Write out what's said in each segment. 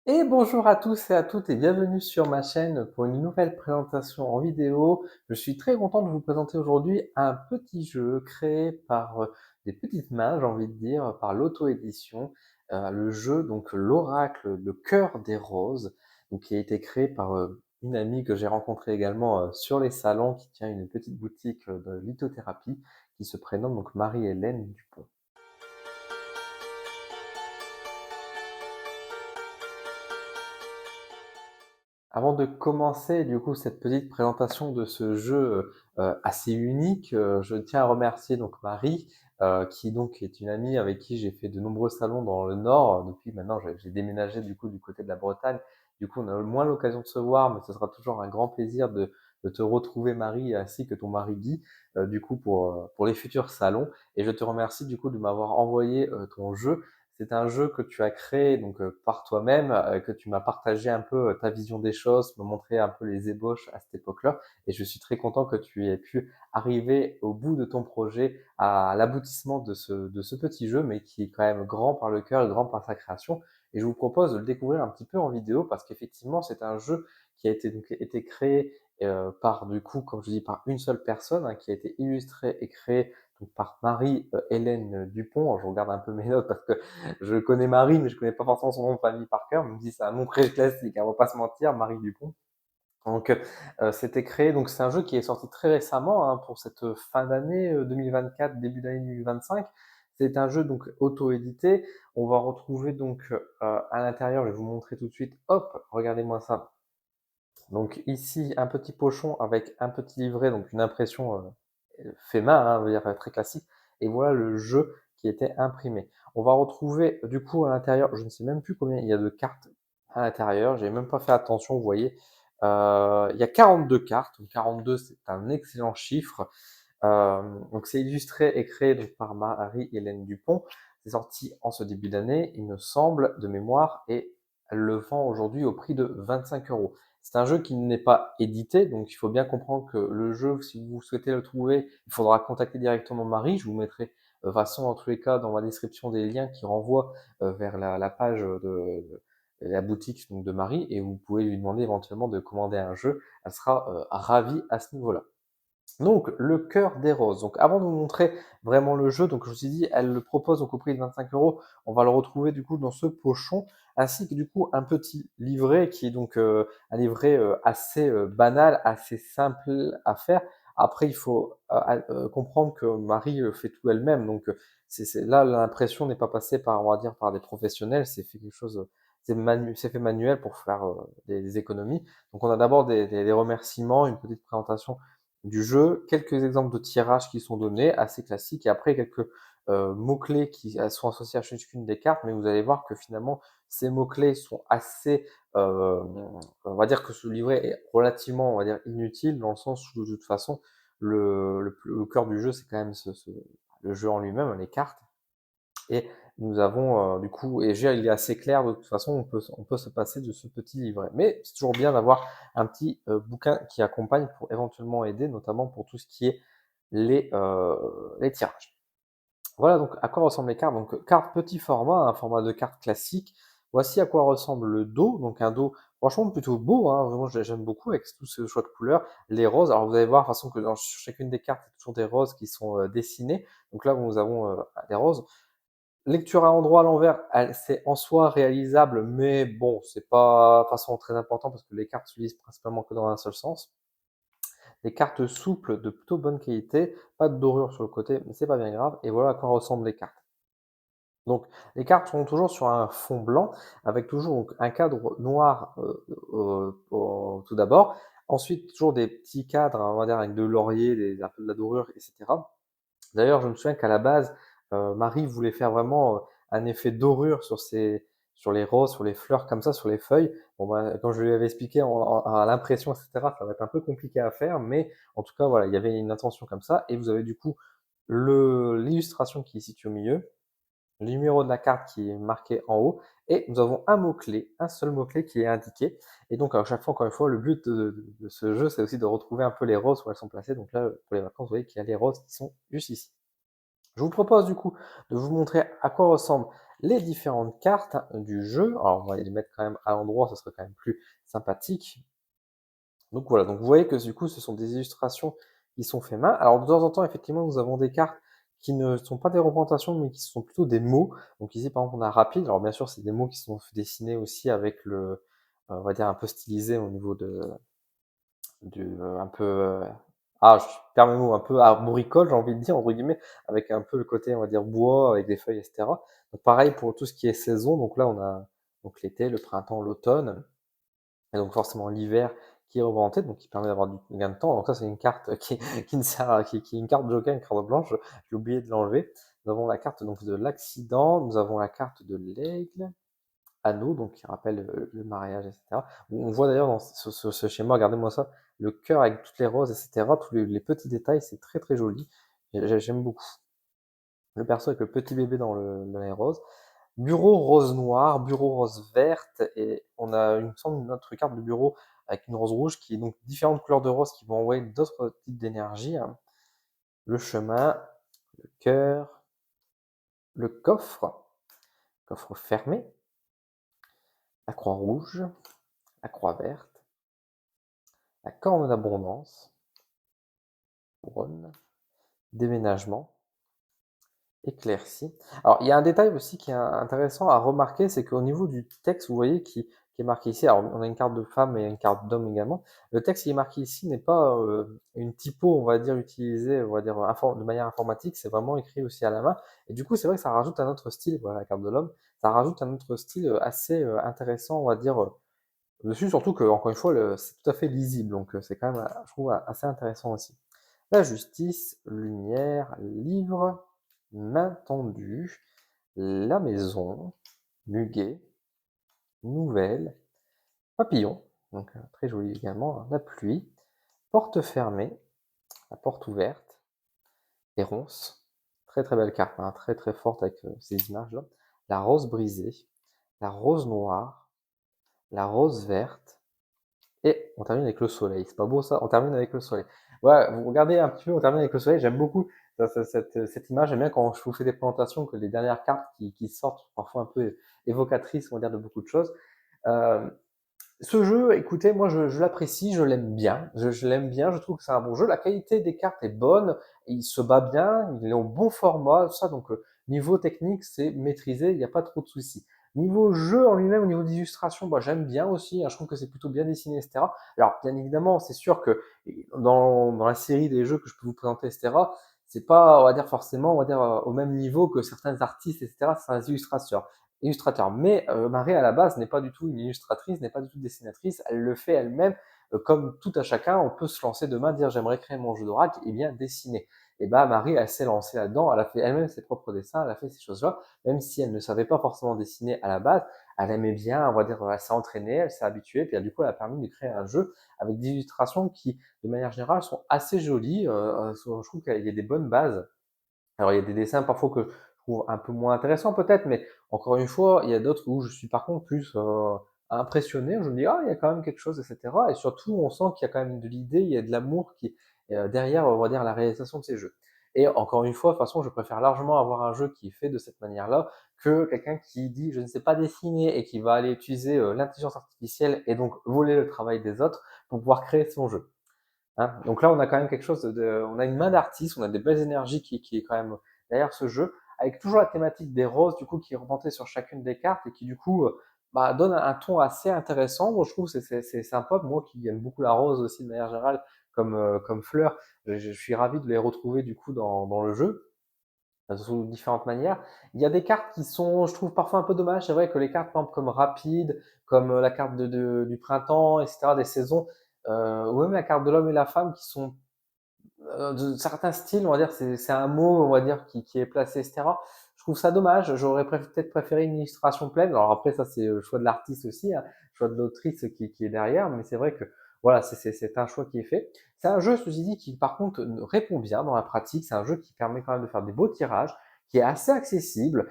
Et bonjour à tous et à toutes et bienvenue sur ma chaîne pour une nouvelle présentation en vidéo. Je suis très content de vous présenter aujourd'hui un petit jeu créé par des petites mains, j'ai envie de dire, par l'auto-édition. Le jeu, donc l'Oracle, le cœur des roses, donc, qui a été créé par une amie que j'ai rencontrée également sur les salons, qui tient une petite boutique de lithothérapie, qui se prénomme donc Marie-Hélène Dupont. Avant de commencer du coup cette petite présentation de ce jeu assez unique, je tiens à remercier donc Marie, qui donc est une amie avec qui j'ai fait de nombreux salons dans le Nord. Depuis maintenant, j'ai déménagé du coup du côté de la Bretagne. Du coup, on a moins l'occasion de se voir, mais ce sera toujours un grand plaisir de te retrouver Marie, ainsi que ton mari Guy, du coup pour les futurs salons. Et je te remercie du coup de m'avoir envoyé ton jeu. C'est un jeu que tu as créé donc par toi-même, que tu m'as partagé un peu ta vision des choses, me montrer un peu les ébauches à cette époque-là. Et je suis très content que tu aies pu arriver au bout de ton projet, à l'aboutissement de ce petit jeu, mais qui est quand même grand par le cœur et grand par sa création. Et je vous propose de le découvrir un petit peu en vidéo parce qu'effectivement, c'est un jeu qui a été créé par, du coup, comme je dis, par une seule personne, hein, qui a été illustré et créé donc, par Marie-Hélène Dupont. Alors, je regarde un peu mes notes parce que je connais Marie, mais je connais pas forcément son nom de famille par cœur, même si c'est un nom très classique, hein, on va pas se mentir, Marie Dupont. Donc, c'était créé, donc c'est un jeu qui est sorti très récemment, hein, pour cette fin d'année 2024, début d'année 2025. C'est un jeu donc auto-édité. On va retrouver donc à l'intérieur, je vais vous montrer tout de suite. Hop, regardez-moi ça. Donc ici, un petit pochon avec un petit livret, donc une impression fait main, hein, on va dire très classique. Et voilà le jeu qui était imprimé. On va retrouver du coup à l'intérieur, je ne sais même plus combien il y a de cartes à l'intérieur, j'ai même pas fait attention, vous voyez. Il y a 42 cartes, donc 42 c'est un excellent chiffre. Donc c'est illustré et créé donc, par Marie-Hélène Dupont. C'est sorti en ce début d'année, il me semble, de mémoire, et elle le vend aujourd'hui au prix de 25 euros. C'est un jeu qui n'est pas édité, donc il faut bien comprendre que le jeu, si vous souhaitez le trouver, il faudra contacter directement Marie. Je vous mettrai de toute façon, dans tous les cas, dans ma description, des liens qui renvoient vers la page de la boutique donc, de Marie, et vous pouvez lui demander éventuellement de commander un jeu. Elle sera ravie à ce niveau-là. Donc, le cœur des roses. Donc, avant de vous montrer vraiment le jeu, donc je vous ai dit, elle le propose donc au prix de 25 euros. On va le retrouver du coup dans ce pochon, ainsi que du coup un petit livret qui est donc un livret assez banal, assez simple à faire. Après, il faut comprendre que Marie fait tout elle-même, donc là l'impression n'est pas passée par, on va dire, par des professionnels. C'est fait quelque chose, c'est fait manuel pour faire des économies. Donc, on a d'abord des remerciements, une petite présentation du jeu, quelques exemples de tirages qui sont donnés, assez classiques, et après quelques mots-clés qui sont associés à chacune des cartes, mais vous allez voir que finalement, ces mots-clés sont assez, euh, on va dire que ce livret est relativement, on va dire, inutile, dans le sens où de toute façon, le cœur du jeu, c'est quand même le jeu en lui-même, les cartes, et nous avons du coup, et il est assez clair, de toute façon, on peut se passer de ce petit livret. Mais c'est toujours bien d'avoir un petit bouquin qui accompagne pour éventuellement aider, notamment pour tout ce qui est les tirages. Voilà donc à quoi ressemblent les cartes. Donc carte petit format, un format de carte classique. Voici à quoi ressemble le dos. Donc un dos franchement plutôt beau, hein, vraiment j'aime beaucoup avec tout ce choix de couleurs. Les roses, alors vous allez voir de toute façon que sur chacune des cartes, il y a toujours des roses qui sont dessinées. Donc là, nous avons des roses. Lecture à endroit à l'envers, c'est en soi réalisable, mais bon, c'est pas de toute façon très important parce que les cartes se lisent principalement que dans un seul sens. Des cartes souples de plutôt bonne qualité, pas de dorure sur le côté, mais c'est pas bien grave. Et voilà à quoi ressemblent les cartes. Donc, les cartes sont toujours sur un fond blanc, avec toujours donc, un cadre noir tout d'abord. Ensuite, toujours des petits cadres, on va dire, avec de laurier, un peu de la dorure, etc. D'ailleurs, je me souviens qu'à la base, Marie voulait faire vraiment un effet dorure sur les roses, sur les fleurs comme ça, sur les feuilles. Bon, bah, quand je lui avais expliqué à l'impression, etc., ça va être un peu compliqué à faire, mais en tout cas, voilà, il y avait une intention comme ça. Et vous avez du coup l'illustration qui est située au milieu, le numéro de la carte qui est marqué en haut, et nous avons un mot-clé, un seul mot-clé qui est indiqué. Et donc, à chaque fois, encore une fois, le but de ce jeu, c'est aussi de retrouver un peu les roses où elles sont placées. Donc là, pour les vacances, vous voyez qu'il y a les roses qui sont juste ici. Je vous propose du coup de vous montrer à quoi ressemblent les différentes cartes du jeu. Alors, on va les mettre quand même à l'endroit, ça serait quand même plus sympathique. Donc voilà, donc vous voyez que du coup, ce sont des illustrations qui sont faites main. Alors de temps en temps, effectivement, nous avons des cartes qui ne sont pas des représentations, mais qui sont plutôt des mots. Donc ici, par exemple, on a rapide. Alors bien sûr, c'est des mots qui sont dessinés aussi avec on va dire un peu stylisé au niveau un peu, je perds mes mots, un peu arboricole, j'ai envie de dire, entre guillemets, avec un peu le côté, on va dire, bois, avec des feuilles, etc. Donc pareil pour tout ce qui est saison. Donc là, on a donc l'été, le printemps, l'automne. Et donc forcément l'hiver qui est représenté, donc qui permet d'avoir du gain de temps. Donc ça c'est une carte qui ne sert à, qui est une carte joker, une carte blanche, j'ai oublié de l'enlever. Nous avons la carte donc de l'accident, nous avons la carte de l'aigle, anneau, donc qui rappelle le mariage, etc. On voit d'ailleurs dans ce schéma, regardez-moi ça, le cœur avec toutes les roses, etc. Tous les petits détails, c'est très très joli. J'aime beaucoup. Le perso avec le petit bébé dans les roses. Bureau rose noir, bureau rose verte, et on a une sorte une autre carte de bureau avec une rose rouge qui est donc différentes couleurs de rose qui vont envoyer d'autres types d'énergie, hein. Le chemin, le cœur, le coffre fermé, la croix rouge, la croix verte, la corne d'abondance, couronne, déménagement, éclaircie. Alors, il y a un détail aussi qui est intéressant à remarquer, c'est qu'au niveau du texte, vous voyez, qui est marqué ici, alors on a une carte de femme et une carte d'homme également. Le texte qui est marqué ici n'est pas une typo, on va dire, utilisée, on va dire, de manière informatique, c'est vraiment écrit aussi à la main. Et du coup, c'est vrai que ça rajoute un autre style, voilà, la carte de l'homme, ça rajoute un autre style assez intéressant, on va dire, dessus, surtout que, encore une fois, c'est tout à fait lisible, donc c'est quand même, je trouve, assez intéressant aussi. La justice, lumière, livre, main tendue, la maison, muguet, nouvelle, papillon, donc très joli également, hein, la pluie, porte fermée, la porte ouverte, et ronces, très très belle carte, hein, très très forte avec ces images-là, la rose brisée, la rose noire, la rose verte, et on termine avec le soleil. C'est pas beau ça? On termine avec le soleil. Ouais, vous regardez un petit peu, on termine avec le soleil. J'aime beaucoup cette image. J'aime bien quand je vous fais des présentations que les dernières cartes qui sortent, parfois un peu évocatrices, on va dire, de beaucoup de choses. Euh, Ce jeu, écoutez, moi je l'apprécie, je l'aime bien. Je l'aime bien, je trouve que c'est un bon jeu. La qualité des cartes est bonne, il se bat bien, il est au bon format, tout ça. Donc niveau technique, c'est maîtrisé, il n'y a pas trop de soucis. Niveau jeu en lui-même, au niveau d'illustration, bah, j'aime bien aussi, hein, je trouve que c'est plutôt bien dessiné, etc. Alors bien évidemment, c'est sûr que dans la série des jeux que je peux vous présenter, etc., c'est pas, on va dire forcément, on va dire au même niveau que certains artistes, etc., certains illustrateurs. Mais Marie, à la base, n'est pas du tout une illustratrice, n'est pas du tout dessinatrice. Elle le fait elle-même, comme tout à chacun. On peut se lancer demain, dire j'aimerais créer mon jeu d'oracle, et bien dessiner. Et bah Marie, elle s'est lancée là-dedans. Elle a fait elle-même ses propres dessins, elle a fait ces choses-là, même si elle ne savait pas forcément dessiner à la base. Elle aimait bien, on va dire, elle s'est entraînée, elle s'est habituée, puis du coup, elle a permis de créer un jeu avec des illustrations qui, de manière générale, sont assez jolies. Je trouve qu'il y a des bonnes bases. Alors, il y a des dessins parfois que je trouve un peu moins intéressants peut-être, mais encore une fois, il y a d'autres où je suis par contre plus impressionné, où je me dis, ah, il y a quand même quelque chose, etc. Et surtout, on sent qu'il y a quand même de l'idée, il y a de l'amour qui est derrière, on va dire, la réalisation de ces jeux. Et encore une fois, de toute façon, je préfère largement avoir un jeu qui est fait de cette manière-là que quelqu'un qui dit, je ne sais pas dessiner et qui va aller utiliser l'intelligence artificielle et donc voler le travail des autres pour pouvoir créer son jeu. Hein. Donc là, on a quand même quelque chose on a une main d'artiste, on a des belles énergies qui est quand même derrière ce jeu, avec toujours la thématique des roses, du coup, qui est représentée sur chacune des cartes et qui, du coup, bah, donne un ton assez intéressant. Moi, je trouve que c'est sympa. Moi qui aime beaucoup la rose aussi de manière générale, comme fleur, je suis ravi de les retrouver, du coup, dans le jeu, sous différentes manières. Il y a des cartes qui sont, je trouve, parfois un peu dommages. C'est vrai que les cartes, par exemple, comme Rapide, comme la carte du printemps, etc., des saisons, ou même la carte de l'homme et la femme, qui sont de certains styles, on va dire, c'est un mot, on va dire, qui est placé, etc. Je trouve ça dommage. J'aurais peut-être préféré une illustration pleine. Alors après, ça, c'est le choix de l'artiste aussi, hein, le choix de l'autrice qui est derrière. Mais c'est vrai que, voilà, c'est un choix qui est fait. C'est un jeu, ceci dit, qui, par contre, répond bien dans la pratique. C'est un jeu qui permet quand même de faire des beaux tirages, qui est assez accessible,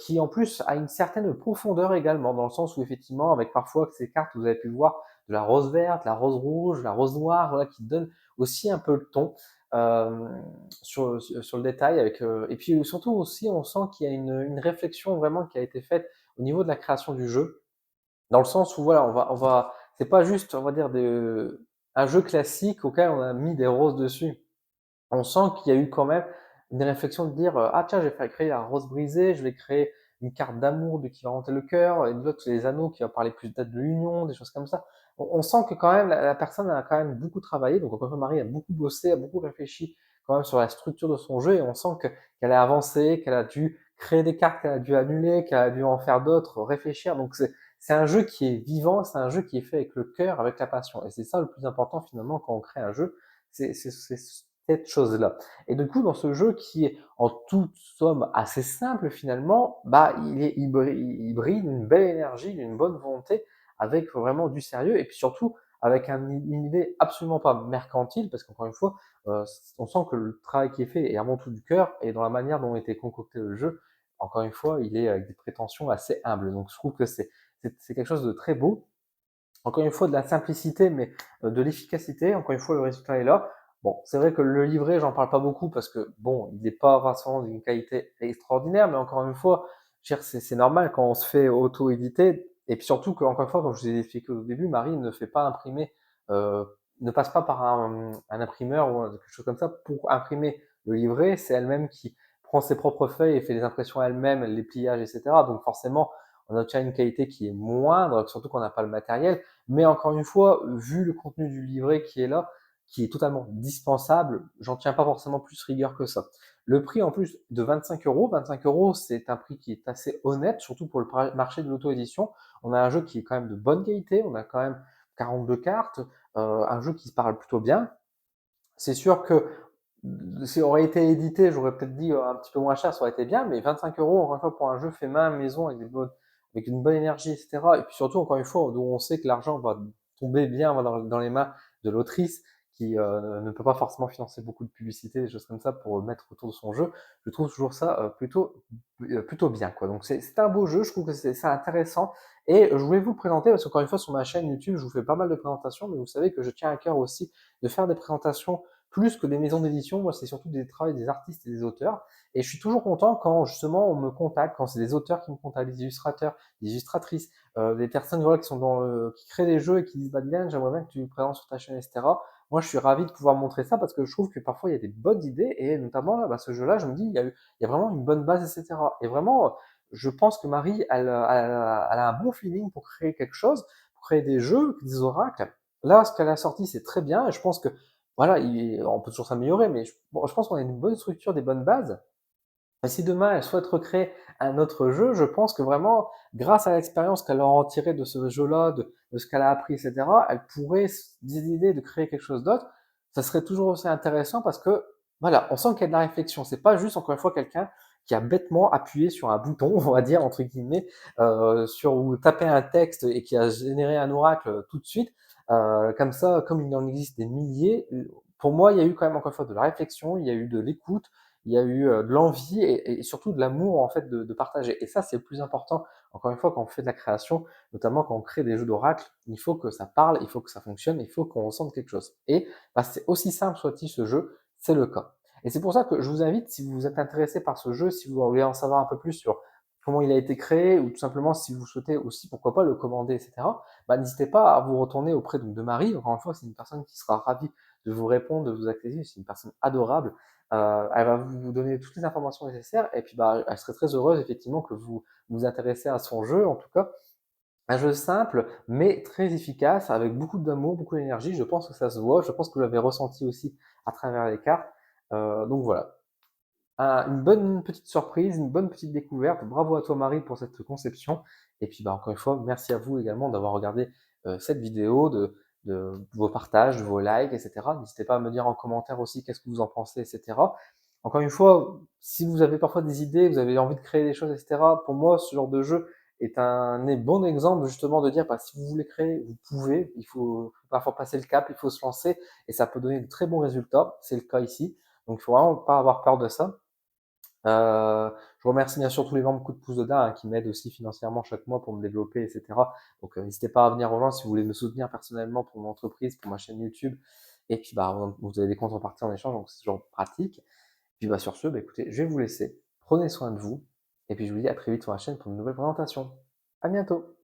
qui, en plus, a une certaine profondeur également, dans le sens où, effectivement, avec parfois ces cartes, vous avez pu voir de la rose verte, la rose rouge, la rose noire, voilà, qui donnent aussi un peu le ton. sur le détail et puis surtout aussi on sent qu'il y a une réflexion vraiment qui a été faite au niveau de la création du jeu. Dans le sens où voilà, c'est pas juste, on va dire, un jeu classique auquel on a mis des roses dessus. On sent qu'il y a eu quand même une réflexion de dire ah tiens, je vais créer la rose brisée, je vais créer une carte d'amour de qui va hanter le cœur, et de l'autre les anneaux qui va parler plus peut-être de l'union, des choses comme ça. On sent que quand même la personne a quand même beaucoup travaillé, donc encore une fois, Marie a beaucoup bossé, a beaucoup réfléchi quand même sur la structure de son jeu, et on sent qu'elle a avancé, qu'elle a dû créer des cartes, qu'elle a dû annuler, qu'elle a dû en faire d'autres, réfléchir. Donc c'est un jeu qui est vivant, c'est un jeu qui est fait avec le cœur, avec la passion. Et c'est ça le plus important finalement quand on crée un jeu, c'est cette chose-là. Et du coup, dans ce jeu qui est en toute somme assez simple finalement, bah il brille d'une belle énergie, d'une bonne volonté, avec vraiment du sérieux et puis surtout avec une idée absolument pas mercantile, parce qu'encore une fois, on sent que le travail qui est fait est avant tout du cœur et dans la manière dont a été concocté le jeu, encore une fois, il est avec des prétentions assez humbles. Donc je trouve que c'est quelque chose de très beau. Encore une fois, de la simplicité, mais de l'efficacité. Encore une fois, le résultat est là. Bon, c'est vrai que le livret, j'en parle pas beaucoup parce que bon, il n'est pas forcément d'une qualité extraordinaire, mais encore une fois, c'est normal quand on se fait auto-éditer. Et puis surtout que, encore une fois, comme je vous ai expliqué au début, Marie ne fait pas imprimer, euh, ne passe pas par un imprimeur ou quelque chose comme ça pour imprimer le livret. C'est elle-même qui prend ses propres feuilles et fait les impressions elle-même, les pliages, etc. Donc forcément, on obtient une qualité qui est moindre, surtout qu'on n'a pas le matériel. Mais encore une fois, vu le contenu du livret qui est là, qui est totalement dispensable, j'en tiens pas forcément plus rigueur que ça. Le prix en plus de 25 euros, 25 euros, c'est un prix qui est assez honnête, surtout pour le marché de l'auto-édition. On a un jeu qui est quand même de bonne qualité, on a quand même 42 cartes, un jeu qui se parle plutôt bien. C'est sûr que si ça aurait été édité, j'aurais peut-être dit un petit peu moins cher, ça aurait été bien, mais 25 euros, encore une fois, pour un jeu fait main, maison, avec une bonne énergie, etc. Et puis surtout, encore une fois, où on sait que l'argent va tomber bien dans les mains de l'autrice, qui ne peut pas forcément financer beaucoup de publicité, des choses comme ça, pour mettre autour de son jeu. Je trouve toujours ça plutôt bien, quoi. Donc c'est un beau jeu, je trouve que c'est intéressant. Et je voulais vous le présenter, parce qu'encore une fois, sur ma chaîne YouTube, je vous fais pas mal de présentations, mais vous savez que je tiens à cœur aussi de faire des présentations plus que des maisons d'édition. Moi, c'est surtout des travaux des artistes et des auteurs. Et je suis toujours content quand justement on me contacte, quand c'est des auteurs qui me contactent, des illustrateurs, des illustratrices, des personnes voilà, qui sont qui créent des jeux et qui disent bah Dylan, j'aimerais bien que tu le présentes sur ta chaîne, etc. Moi, je suis ravi de pouvoir montrer ça parce que je trouve que parfois il y a des bonnes idées et notamment là, bah, ce jeu-là, je me dis il y a vraiment une bonne base, etc. Et vraiment, je pense que Marie, elle a un bon feeling pour créer quelque chose, pour créer des jeux, des oracles. Là, ce qu'elle a sorti, c'est très bien et je pense que voilà, on peut toujours s'améliorer, mais bon, je pense qu'on a une bonne structure, des bonnes bases. Et si demain elle souhaite recréer un autre jeu, je pense que vraiment, grâce à l'expérience qu'elle aura en tiré de ce jeu-là, de ce qu'elle a appris, etc., elle pourrait décider de créer quelque chose d'autre. Ça serait toujours aussi intéressant parce que, voilà, on sent qu'il y a de la réflexion. C'est pas juste, encore une fois, quelqu'un qui a bêtement appuyé sur un bouton, on va dire, entre guillemets, ou tapé un texte et qui a généré un oracle tout de suite. Comme ça, comme il en existe des milliers, pour moi, il y a eu quand même, encore une fois, de la réflexion, il y a eu de l'écoute, il y a eu de l'envie et surtout de l'amour en fait de partager. Et ça, c'est le plus important. Encore une fois, quand on fait de la création, notamment quand on crée des jeux d'oracle, il faut que ça parle, il faut que ça fonctionne, il faut qu'on ressente quelque chose. Et bah, c'est aussi simple soit-il ce jeu, c'est le cas. Et c'est pour ça que je vous invite, si vous êtes intéressé par ce jeu, si vous voulez en savoir un peu plus sur comment il a été créé, ou tout simplement si vous souhaitez aussi, pourquoi pas, le commander, etc., bah, n'hésitez pas à vous retourner auprès de Marie. Encore une fois, c'est une personne qui sera ravie de vous répondre, de vous accueillir, c'est une personne adorable. Elle va vous donner toutes les informations nécessaires et puis bah, elle serait très heureuse effectivement que vous vous intéressez à son jeu. En tout cas, un jeu simple mais très efficace avec beaucoup d'amour, beaucoup d'énergie. Je pense que ça se voit. Je pense que vous l'avez ressenti aussi à travers les cartes. Donc voilà, une bonne petite surprise, une bonne petite découverte. Bravo à toi Marie pour cette conception. Et puis bah, encore une fois, merci à vous également d'avoir regardé cette vidéo, de vos partages, de vos likes, etc. N'hésitez pas à me dire en commentaire aussi qu'est-ce que vous en pensez, etc. Encore une fois, si vous avez parfois des idées, vous avez envie de créer des choses, etc. Pour moi, ce genre de jeu est un bon exemple justement de dire bah, si vous voulez créer, vous pouvez. Il faut parfois passer le cap, il faut se lancer et ça peut donner de très bons résultats. C'est le cas ici. Donc il faut vraiment pas avoir peur de ça. Je remercie bien sûr tous les membres Coup de pouce de Dain qui m'aident aussi financièrement chaque mois pour me développer, etc. Donc n'hésitez pas à venir rejoindre si vous voulez me soutenir personnellement pour mon entreprise, pour ma chaîne YouTube. Et puis, bah, vous avez des contreparties en échange, donc c'est toujours pratique. Puis, bah, sur ce, bah, écoutez, je vais vous laisser. Prenez soin de vous et puis je vous dis à très vite sur la chaîne pour une nouvelle présentation. À bientôt!